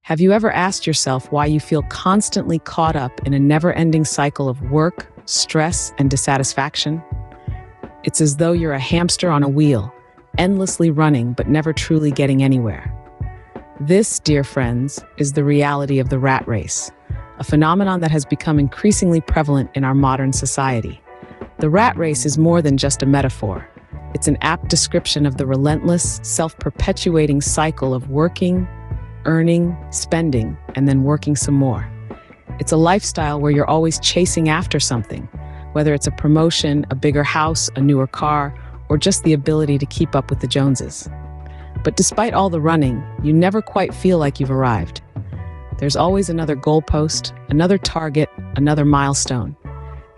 Have you ever asked yourself why you feel constantly caught up in a never-ending cycle of work, stress, and dissatisfaction? It's as though you're a hamster on a wheel, endlessly running but never truly getting anywhere. This, dear friends, is the reality of the rat race, a phenomenon that has become increasingly prevalent in our modern society. The rat race is more than just a metaphor. It's an apt description of the relentless, self-perpetuating cycle of working, earning, spending, and then working some more. It's a lifestyle where you're always chasing after something, whether it's a promotion, a bigger house, a newer car, or just the ability to keep up with the Joneses. But despite all the running, you never quite feel like you've arrived. There's always another goalpost, another target, another milestone.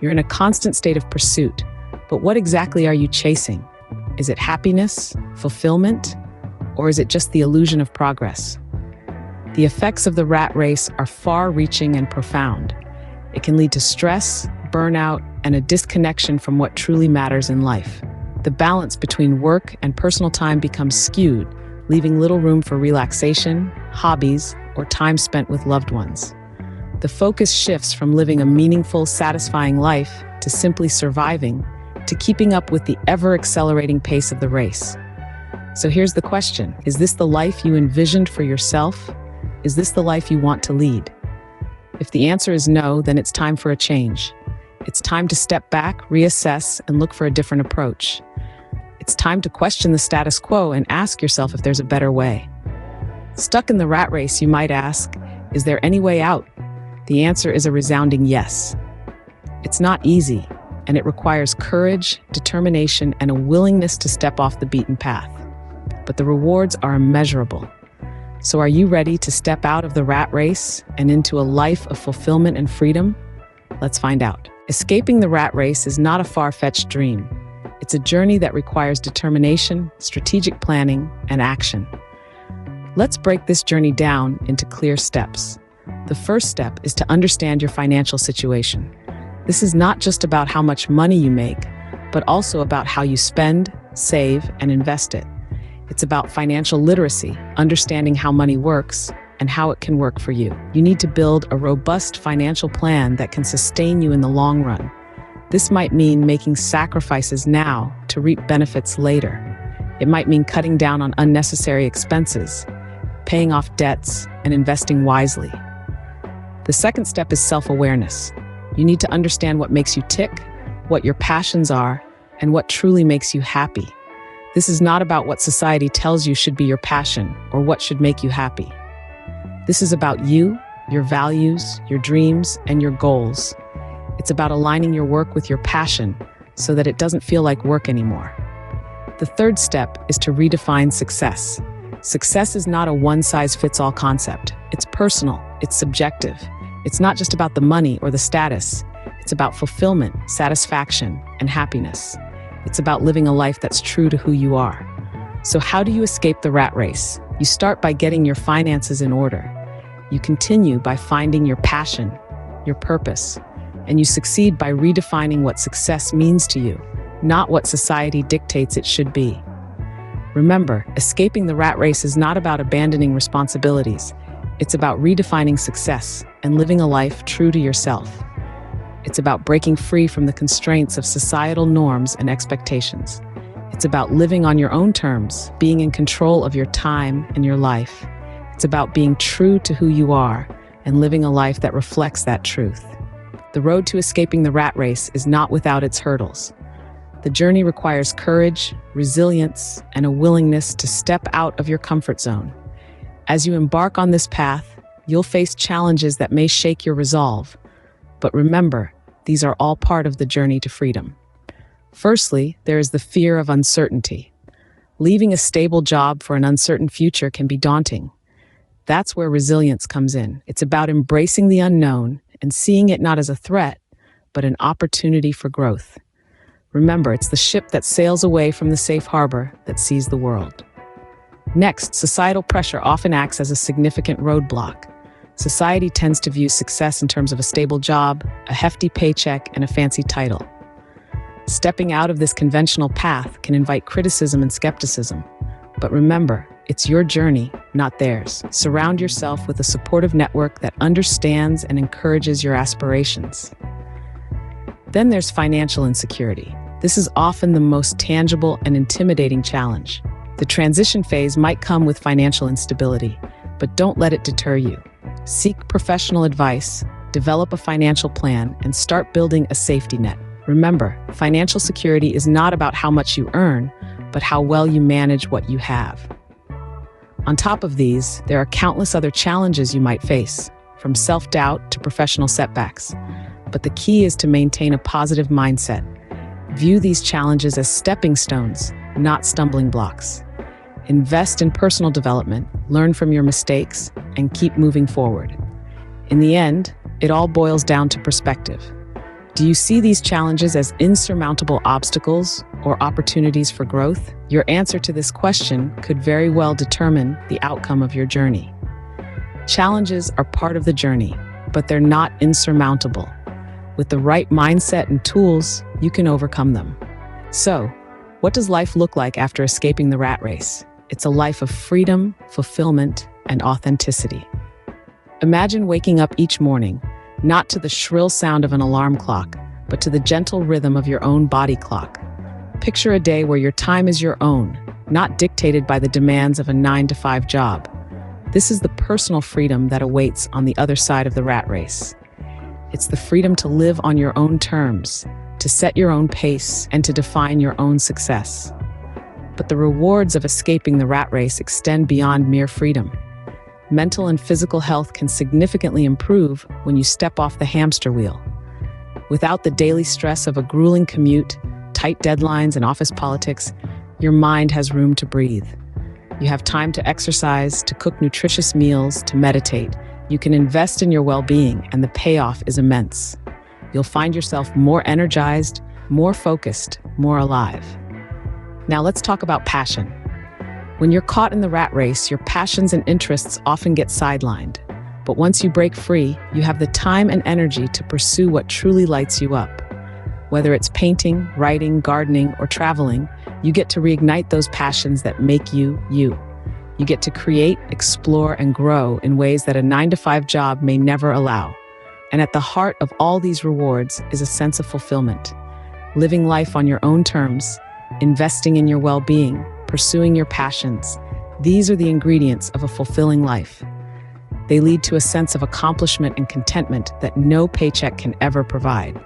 You're in a constant state of pursuit, but what exactly are you chasing? Is it happiness, fulfillment, or is it just the illusion of progress? The effects of the rat race are far-reaching and profound. It can lead to stress, burnout, and a disconnection from what truly matters in life. The balance between work and personal time becomes skewed, leaving little room for relaxation, hobbies, or time spent with loved ones. The focus shifts from living a meaningful, satisfying life to simply surviving, to keeping up with the ever-accelerating pace of the race. So here's the question: is this the life you envisioned for yourself? Is this the life you want to lead? If the answer is no, then it's time for a change. It's time to step back, reassess, and look for a different approach. It's time to question the status quo and ask yourself if there's a better way. Stuck in the rat race, you might ask, is there any way out? The answer is a resounding yes. It's not easy, and it requires courage, determination, and a willingness to step off the beaten path. But the rewards are immeasurable. So are you ready to step out of the rat race and into a life of fulfillment and freedom? Let's find out. Escaping the rat race is not a far-fetched dream. It's a journey that requires determination, strategic planning, and action. Let's break this journey down into clear steps. The first step is to understand your financial situation. This is not just about how much money you make, but also about how you spend, save, and invest it. It's about financial literacy, understanding how money works and how it can work for you. You need to build a robust financial plan that can sustain you in the long run. This might mean making sacrifices now to reap benefits later. It might mean cutting down on unnecessary expenses, paying off debts, and investing wisely. The second step is self-awareness. You need to understand what makes you tick, what your passions are, and what truly makes you happy. This is not about what society tells you should be your passion or what should make you happy. This is about you, your values, your dreams, and your goals. It's about aligning your work with your passion so that it doesn't feel like work anymore. The third step is to redefine success. Success is not a one-size-fits-all concept. It's personal, it's subjective. It's not just about the money or the status. It's about fulfillment, satisfaction, and happiness. It's about living a life that's true to who you are. So how do you escape the rat race? You start by getting your finances in order. You continue by finding your passion, your purpose, and you succeed by redefining what success means to you, not what society dictates it should be. Remember, escaping the rat race is not about abandoning responsibilities. It's about redefining success and living a life true to yourself. It's about breaking free from the constraints of societal norms and expectations. It's about living on your own terms, being in control of your time and your life. It's about being true to who you are and living a life that reflects that truth. The road to escaping the rat race is not without its hurdles. The journey requires courage, resilience, and a willingness to step out of your comfort zone. As you embark on this path, you'll face challenges that may shake your resolve. But remember, these are all part of the journey to freedom. Firstly, there is the fear of uncertainty. Leaving a stable job for an uncertain future can be daunting. That's where resilience comes in. It's about embracing the unknown and seeing it not as a threat, but an opportunity for growth. Remember, it's the ship that sails away from the safe harbor that sees the world. Next, societal pressure often acts as a significant roadblock. Society tends to view success in terms of a stable job, a hefty paycheck, and a fancy title. Stepping out of this conventional path can invite criticism and skepticism. But remember, It's your journey, not theirs. Surround yourself with a supportive network that understands and encourages your aspirations. Then there's financial insecurity. This is often the most tangible and intimidating challenge. The transition phase might come with financial instability, but don't let it deter you. Seek professional advice, develop a financial plan, and start building a safety net. Remember, financial security is not about how much you earn, but how well you manage what you have. On top of these, there are countless other challenges you might face, from self-doubt to professional setbacks. But the key is to maintain a positive mindset. View these challenges as stepping stones, not stumbling blocks. Invest in personal development, learn from your mistakes, and keep moving forward. In the end, it all boils down to perspective. Do you see these challenges as insurmountable obstacles or opportunities for growth? Your answer to this question could very well determine the outcome of your journey. Challenges are part of the journey, but they're not insurmountable. With the right mindset and tools, you can overcome them. So, what does life look like after escaping the rat race? It's a life of freedom, fulfillment, and authenticity. Imagine waking up each morning, not to the shrill sound of an alarm clock, but to the gentle rhythm of your own body clock. Picture a day where your time is your own, not dictated by the demands of a 9-to-5 job. This is the personal freedom that awaits on the other side of the rat race. It's the freedom to live on your own terms, to set your own pace, and to define your own success. But the rewards of escaping the rat race extend beyond mere freedom. Mental and physical health can significantly improve when you step off the hamster wheel. Without the daily stress of a grueling commute, tight deadlines, and office politics, your mind has room to breathe. You have time to exercise, to cook nutritious meals, to meditate. You can invest in your well-being, and the payoff is immense. You'll find yourself more energized, more focused, more alive. Now let's talk about passion. When you're caught in the rat race, your passions and interests often get sidelined. But once you break free, you have the time and energy to pursue what truly lights you up. Whether it's painting, writing, gardening, or traveling, you get to reignite those passions that make you, you. You get to create, explore, and grow in ways that a 9-to-5 job may never allow. And at the heart of all these rewards is a sense of fulfillment. Living life on your own terms, investing in your well-being, pursuing your passions. These are the ingredients of a fulfilling life. They lead to a sense of accomplishment and contentment that no paycheck can ever provide.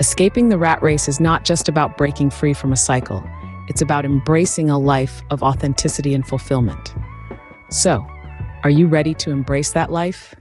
Escaping the rat race is not just about breaking free from a cycle. It's about embracing a life of authenticity and fulfillment. So, are you ready to embrace that life?